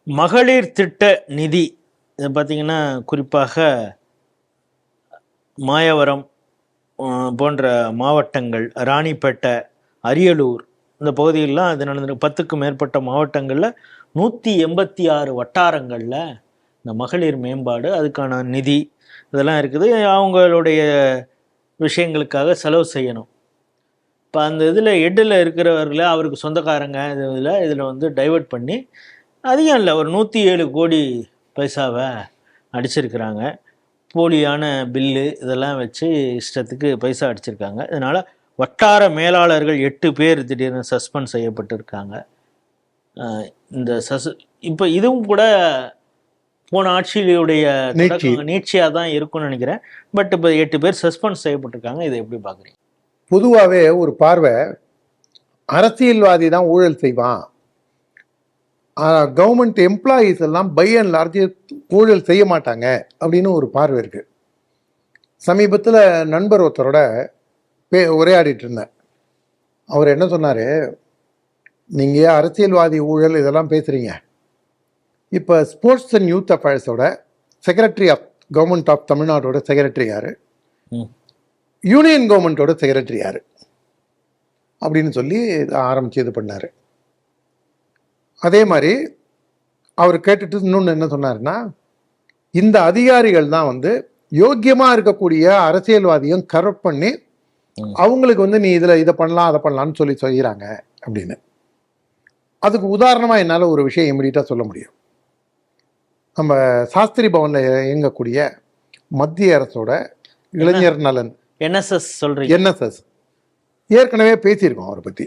மகளிர் திட்ட நிதி இது பார்த்திங்கன்னா குறிப்பாக மாயவரம் போன்ற மாவட்டங்கள், ராணிப்பேட்டை, அரியலூர் இந்த பகுதிகளெலாம் இது நடந்திருக்கு. 10க்கும் மேற்பட்ட மாவட்டங்களில் 186 வட்டாரங்களில் இந்த மகளிர் மேம்பாடு அதுக்கான நிதி இதெல்லாம் இருக்குது. அவங்களுடைய விஷயங்களுக்காக செலவு செய்யணும். இப்போ அந்த இதில் எட்டில் இருக்கிறவர்கள அவருக்கு சொந்தக்காரங்க இதில் வந்து டைவெர்ட் பண்ணி அதிகம் இல்லை, ஒரு 107 கோடி பைசாவை அடிச்சிருக்கிறாங்க. போலியான பில்லு இதெல்லாம் வச்சு இஷ்டத்துக்கு பைசா அடிச்சிருக்காங்க. இதனால் வட்டார மேலாளர்கள் 8 பேர் திடீர்னு சஸ்பெண்ட் செய்யப்பட்டிருக்காங்க. இந்த இப்போ இதுவும் கூட போன ஆட்சியுடைய நீட்சியாக தான் இருக்கும்னு நினைக்கிறேன். பட் இப்போ 8 பேர் சஸ்பெண்ட் செய்யப்பட்டிருக்காங்க. இதை எப்படி பார்க்குறீங்க? பொதுவாகவே ஒரு பார்வை, அரசியல்வாதி தான் ஊழல் செய்வான், கவர்மெண்ட் எம்ப்ளாயீஸ் எல்லாம் பை அண்ட் லார்ஜ் ஊழல் செய்ய மாட்டாங்க அப்படின்னு ஒரு பார்வை இருக்கு. சமீபத்தில் நண்பர் ஒருத்தரோட உரையாடிட்டு இருந்தேன். அவர் என்ன சொன்னார், நீங்கள் அரசியல்வாதி ஊழல் இதெல்லாம் பேசுகிறீங்க, இப்போ ஸ்போர்ட்ஸ் அண்ட் யூத் அஃபேர்ஸோட செக்ரட்டரி ஆஃப் கவர்மெண்ட் ஆஃப் தமிழ்நாடோட செக்ரட்டரி யார், யூனியன் கவர்மெண்ட்டோட செக்ரட்டரி யார் அப்படின்னு சொல்லி ஆரம்பித்து இது பண்ணார். அதே மாதிரி அவர் கேட்டுட்டு இன்னொன்று என்ன சொன்னார்னா, இந்த அதிகாரிகள் தான் வந்து யோக்கியமாக இருக்கக்கூடிய அரசியல்வாதியும் கரெக்ட் பண்ணி அவங்களுக்கு வந்து நீ இதை பண்ணலாம் அதை பண்ணலான்னு சொல்லி செய்கிறாங்க அப்படின்னு. அதுக்கு உதாரணமாக என்னால் ஒரு விஷயம் இமிடியட்டாக சொல்ல முடியும். நம்ம சாஸ்திரி பவனில் இயங்கக்கூடிய மத்திய அரசோட இளைஞர் நலன் என்எஸ்எஸ் சொல்கிறீங்க. என்எஸ்எஸ் ஏற்கனவே பேசியிருக்கோம் அவரை பற்றி.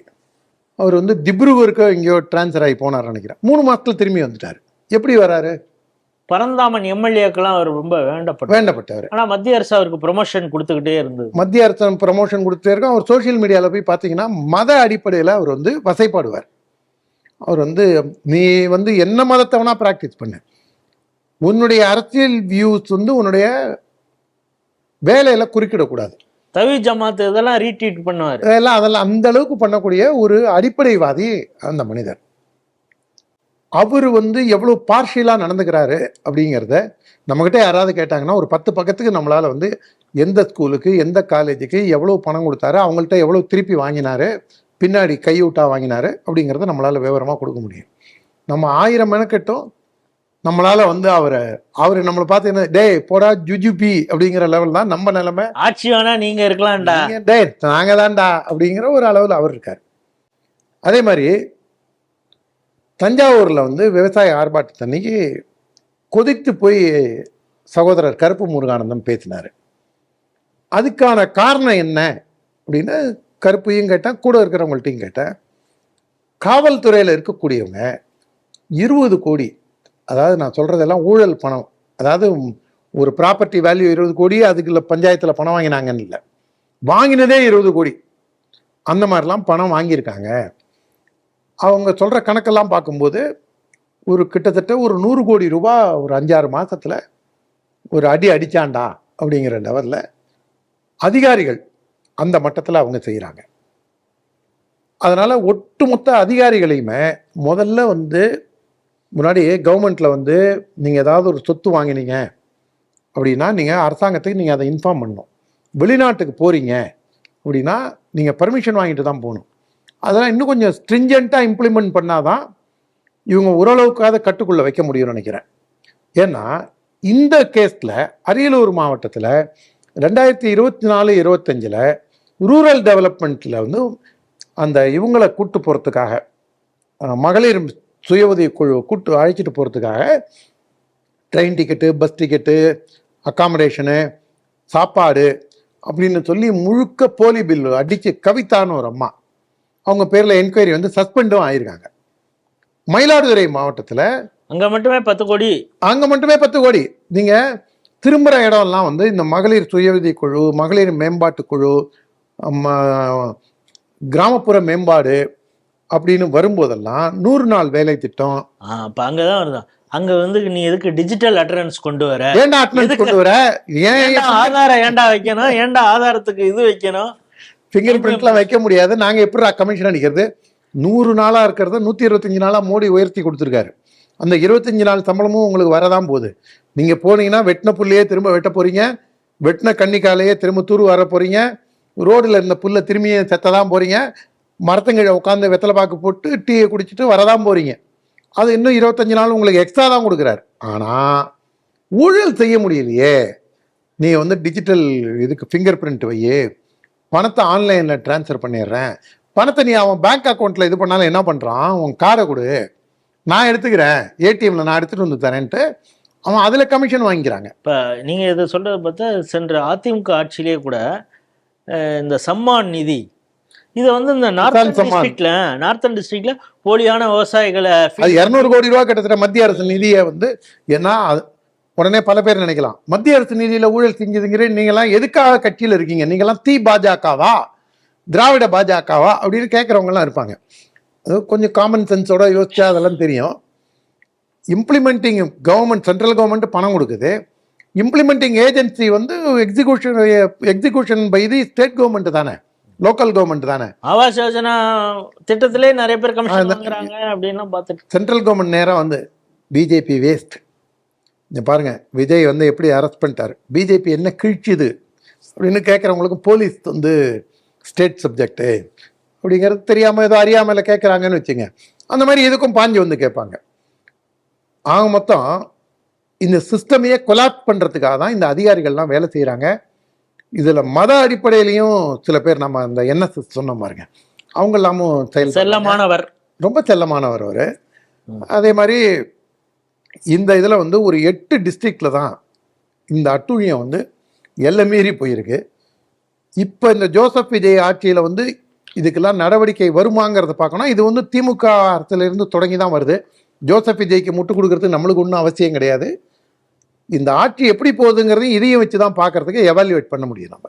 அவர் வந்து திப்ருகருக்கு எங்கேயோ டிரான்ஸ்ஃபர் ஆகி போனார் நினைக்கிறேன். 3 மாதத்துல திரும்பி வந்துட்டார். எப்படி வராரு? பரந்தாமன் எம்எல்ஏக்கெல்லாம் அவர் ரொம்ப வேண்டப்பட்டவர். ஆனால் மத்திய அரசு அவருக்கு ப்ரொமோஷன் கொடுத்துக்கிட்டே இருந்தது. மத்திய அரசு ப்ரொமோஷன் கொடுத்துட்டே இருக்கும். அவர் சோசியல் மீடியாவில் போய் பார்த்தீங்கன்னா மத அடிப்படையில் அவர் வந்து வசைப்பாடுவார். அவர் வந்து நீ வந்து என்ன மதத்தை வேணா ப்ராக்டிஸ் பண்ணு, உன்னுடைய அரசியல் வியூஸ் வந்து உன்னுடைய வேலையில குறுக்கிடக்கூடாது. தவி ஜமாத் இதெல்லாம் ரீட்வீட் பண்ணுவார். அதெல்லாம் அந்த அளவுக்கு பண்ணக்கூடிய ஒரு அடிப்படைவாதி அந்த மனிதர். அவர் வந்து எவ்வளவு பார்ஷியலா நடந்துக்கிறாரு அப்படிங்கிறத நம்மகிட்ட யாராவது கேட்டாங்கன்னா ஒரு 10 பக்கத்துக்கு நம்மளால வந்து எந்த ஸ்கூலுக்கு எந்த காலேஜுக்கு எவ்வளவு பணம் கொடுத்தாரு, அவங்கள்ட்ட எவ்வளவு திருப்பி வாங்கினாரு, பின்னாடி கையூட்டா வாங்கினாரு அப்படிங்கிறத நம்மளால விவரமா கொடுக்க முடியும். நம்ம 1000 மெனக்கட்டும் நம்மளால வந்து அவரை நம்மளை பார்த்து என்ன டே போடா ஜுஜுபி அப்படிங்கிற லெவல் தான் நம்ம நிலைமை. ஆட்சி வேணா நீங்க இருக்கலாம்டா, டே நாங்க தான்டா அப்படிங்கிற ஒரு அளவில் அவர் இருக்கார். அதே மாதிரி தஞ்சாவூர்ல வந்து விவசாய ஆர்ப்பாட்டத்தன்னைக்கு கொதித்து போய் சகோதரர் கருப்பு முருகானந்தம் பேசினாரு. அதுக்கான காரணம் என்ன அப்படின்னு கருப்பையும் கேட்டேன், கூட இருக்கிறவங்கள்ட்டையும் கேட்டேன். காவல்துறையில் இருக்கக்கூடியவங்க 20 கோடி, அதாவது நான் சொல்றதெல்லாம் ஊழல் பணம், அதாவது ஒரு ப்ராப்பர்ட்டி வேல்யூ 20 கோடி, அதுக்குள்ள பஞ்சாயத்தில் பணம் வாங்கினாங்கன்னு இல்லை, வாங்கினதே 20 கோடி, அந்த மாதிரிலாம் பணம் வாங்கியிருக்காங்க. அவங்க சொல்ற கணக்கெல்லாம் பார்க்கும்போது ஒரு கிட்டத்தட்ட ஒரு 100 கோடி ரூபாய் ஒரு 5-6 மாசத்துல ஒரு அடிச்சாண்டா அப்படிங்கிற லெவலில் அதிகாரிகள் அந்த மட்டத்தில் அவங்க செய்கிறாங்க. அதனால ஒட்டுமொத்த அதிகாரிகளையுமே முதல்ல வந்து முன்னாடி கவர்மெண்ட்டில் வந்து நீங்கள் ஏதாவது ஒரு சொத்து வாங்கினீங்க அப்படின்னா நீங்கள் அரசாங்கத்துக்கு நீங்கள் அதை இன்ஃபார்ம் பண்ணணும். வெளிநாட்டுக்கு போகிறீங்க அப்படின்னா நீங்கள் பர்மிஷன் வாங்கிட்டு தான் போகணும். அதெல்லாம் இன்னும் கொஞ்சம் ஸ்ட்ரிஞ்சண்ட்டாக இம்ப்ளிமெண்ட் பண்ணாதான் இவங்க ஓரளவுக்காக கட்டுக்குள்ளே வைக்க முடியும்னு நினைக்கிறேன். ஏன்னா இந்த கேஸில் அரியலூர் மாவட்டத்தில் 2024-25 ரூரல் டெவலப்மெண்ட்டில் வந்து அந்த இவங்களை கூட்டு போகிறதுக்காக மகளிர் சுய உதவி குழு கூட்டு அழைச்சிட்டு போகிறதுக்காக train ticket, bus ticket, accommodation, சாப்பாடு அப்படின்னு சொல்லி முழுக்க போலி பில்லு அடித்து கவிதான்னு ஒரு அம்மா, அவங்க பேரில் என்கொயரி வந்து சஸ்பெண்டும் ஆகியிருக்காங்க. மயிலாடுதுறை மாவட்டத்தில் அங்கே மட்டுமே 10 கோடி. நீங்கள் திரும்புகிற இடம்லாம் வந்து இந்த மகளிர் சுய உதவி குழு, மகளிர் மேம்பாட்டு குழு, கிராமப்புற மேம்பாடு அப்படின்னு வரும்போதெல்லாம் 100 நாள் வேலை திட்டம். அப்ப அங்கதான் வருதான். அங்க வந்து நீ எதுக்கு டிஜிட்டல் அட்டெண்டன்ஸ் கொண்டு வர, ஏன்டா அட்டெண்டன்ஸ் கொண்டு வர, ஏன் ஆதாரம் ஏன்டா வைக்கணும், ஏன்டா ஆதாரத்துக்கு இது வைக்கணும், ஃபிங்கர் பிரிண்ட்லாம் வைக்க முடியாது, நாங்க எப்படி கமிஷன் அடிக்கிறது? 100 நாளா இருக்கிறத 125 நாளா மோடி உயர்த்தி கொடுத்துருக்காரு. அந்த 25 நாள் சம்பளமும் உங்களுக்கு வரதான் போகுது. நீங்கள் போனீங்கன்னா வெட்டின புல்லையே திரும்ப வெட்ட போகிறீங்க, வெட்டின கன்னிக்காலையே திரும்ப தூர் வர போகிறீங்க, ரோடில் இருந்த புல்லை திரும்பியும் செத்த தான் போகிறீங்க, மரத்தங்கீழ உட்காந்து வெத்தலை பாக்கு போட்டு டீயை குடிச்சிட்டு வரதான் போகிறீங்க. அது இன்னும் 25 நாள் உங்களுக்கு எக்ஸ்ட்ரா தான் கொடுக்குறாரு. ஆனால் ஊழல் செய்ய முடியலையே. நீ வந்து டிஜிட்டல் இதுக்கு ஃபிங்கர் பிரிண்ட் வையே, பணத்தை ஆன்லைனில் ட்ரான்ஸ்ஃபர் பண்ணிடுறேன், பணத்தை நீ அவன் பேங்க் அக்கௌண்ட்டில் இது பண்ணாலும் என்ன பண்ணுறான், உன் காரை கொடு நான் எடுத்துக்கிறேன், ஏடிஎம்ல நான் எடுத்துகிட்டு வந்து தரேன்ட்டு அவன் அதில் கமிஷன் வாங்கிக்கிறாங்க. இப்போ நீங்கள் இதை சொல்கிறத பார்த்தா சென்ற அதிமுக ஆட்சியிலே கூட இந்த சம்மான் நிதி இதை வந்து இந்த நார்த்தன் டிஸ்ட்ரிக்ட்ல போலியான விவசாயிகளை அது 200 கோடி ரூபா கிட்டத்தட்ட மத்திய அரசு நிதியை வந்து, ஏன்னா உடனே பல பேர் நினைக்கலாம் மத்திய அரசு நிதியில ஊழல் செஞ்சதுங்கிற நீங்களாம் எதுக்காக கட்சியில் இருக்கீங்க, நீங்களாம் பாஜகவா திராவிட பாஜகவா அப்படின்னு கேட்குறவங்க எல்லாம் இருப்பாங்க. அது கொஞ்சம் காமன் சென்ஸோட யோசிச்சா அதெல்லாம் தெரியும். இம்ப்ளிமெண்டிங் கவர்மெண்ட், சென்ட்ரல் கவர்மெண்ட் பணம் கொடுக்குது, இம்ப்ளிமெண்டிங் ஏஜென்சி வந்து execution by the state government தானே, லோக்கல் கவர்மெண்ட் தானே. ஆவாஸ் யோஜனா திட்டத்திலே நிறைய பேர் கமிஷன் வாங்குறாங்க அப்படின்னு பார்த்துட்டு சென்ட்ரல் கவர்மெண்ட் நேரம் வந்து பிஜேபி வேஸ்ட். பாருங்க விஜய் வந்து எப்படி அரெஸ்ட் பண்ணிட்டாரு, பிஜேபி என்ன கிழிச்சுது அப்படின்னு கேட்குறவங்களுக்கு போலீஸ் வந்து ஸ்டேட் சப்ஜெக்டு அப்படிங்கிறது தெரியாமல் ஏதோ அறியாமல் கேட்குறாங்கன்னு வச்சுங்க. அந்த மாதிரி எதுக்கும் பாஞ்சு வந்து கேட்பாங்க. ஆக மொத்தம் இந்த சிஸ்டமையே கொலாப்ஸ் பண்ணுறதுக்காக தான் இந்த அதிகாரிகள்லாம் வேலை செய்கிறாங்க. இதில் மத அடிப்படையிலையும் சில பேர், நம்ம இந்த என்எஸ்எஸ் சொன்ன பாருங்க, அவங்க எல்லாமும் செல்லமானவர், ரொம்ப செல்லமானவர் அவர். அதே மாதிரி இந்த இதில் வந்து ஒரு 8 டிஸ்ட்ரிக்டில் தான் இந்த அட்டூழியம் வந்து எல்லை மீறி போயிருக்கு. இப்போ இந்த ஜோசப் விஜய் ஆட்சியில் வந்து இதுக்கெல்லாம் நடவடிக்கை வருமாங்கிறத பார்க்கணும். இது வந்து திமுக அரசிலிருந்து தொடங்கி தான் வருது. ஜோசப் விஜய்க்கு முட்டு கொடுக்கறதுக்கு நம்மளுக்கு ஒன்றும் அவசியம் கிடையாது. இந்த ஆட்சி எப்படி போகுதுங்கிறதையும் இதையும் வச்சு தான் பார்க்கறதுக்கு எவாலுவேட் பண்ண முடியும் நம்ம.